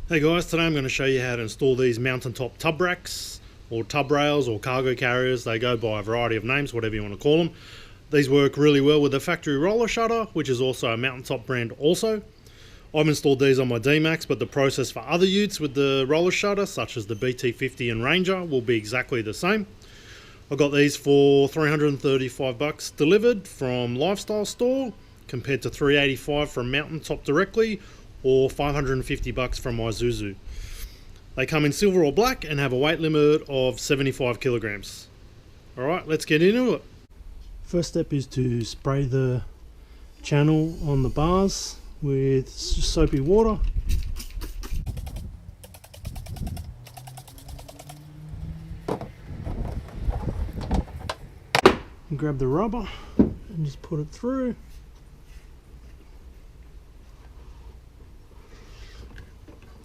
Hey guys, today I'm going to show you how to install these mountaintop tub racks or tub rails or cargo carriers. They go by a variety of names, whatever you want to call them. These work really well with the factory roller shutter, which is also a mountaintop brand also. I've installed these on my D-Max, but the process for other utes with the roller shutter, such as the BT-50 and Ranger, will be exactly the same. I got these for $335 delivered from Lifestyle Store, compared to $385 from Mountaintop directly, or $550 from Isuzu. They come in silver or black and have a weight limit of 75 kilograms. Alright, let's get into it. First step is to spray the channel on the bars with soapy water. And grab the rubber and just put it through.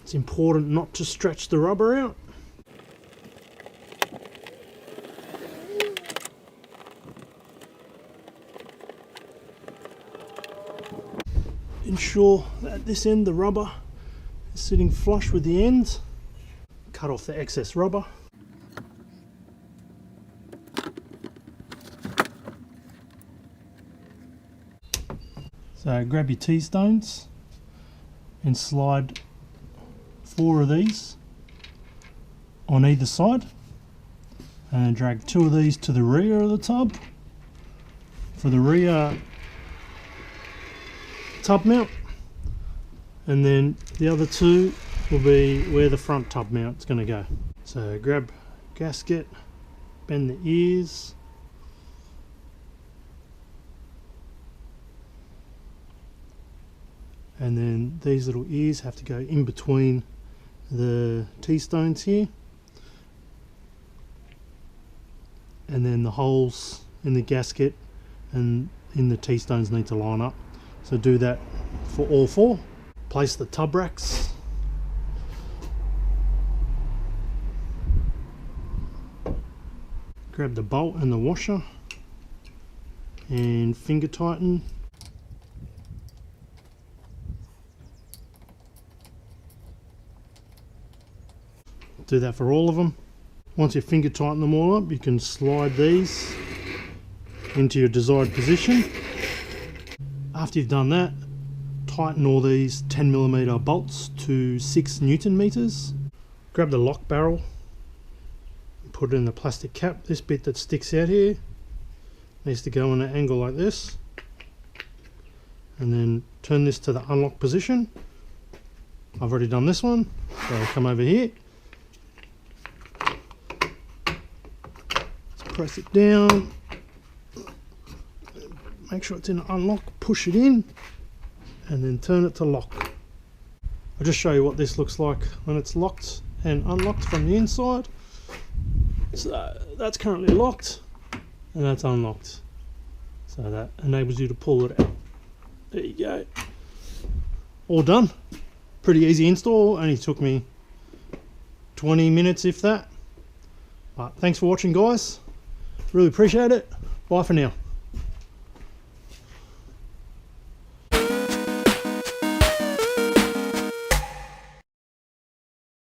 It's important not to stretch the rubber out. Ensure that at this end the rubber is sitting flush with the end. Cut off the excess rubber. So grab your T-stones and slide 4 of these on either side, and then drag 2 of these to the rear of the tub for the rear tub mount, and then the other 2 will be where the front tub mount is going to go. So grab gasket, bend the ears, and then these little ears have to go in between the T-stones here, and then the holes in the gasket and in the T-stones need to line up. So do that for all 4. Place the tub racks. Grab the bolt and the washer and finger tighten. Do that for all of them. Once you finger tighten them all up, you can slide these into your desired position. After you've done that, tighten all these 10mm bolts to 6 Newton meters. Grab the lock barrel and put it in the plastic cap. This bit that sticks out here needs to go in an angle like this, and then turn this to the unlock position. I've already done this one, so I'll come over here. Press it down, make sure it's in unlock, push it in, and then turn it to lock. I'll just show you what this looks like when it's locked and unlocked from the inside. So that's currently locked and that's unlocked, so that enables you to pull it out. There you go, all done. Pretty easy install, only took me 20 minutes if that. But thanks for watching guys, really appreciate it. Bye for now.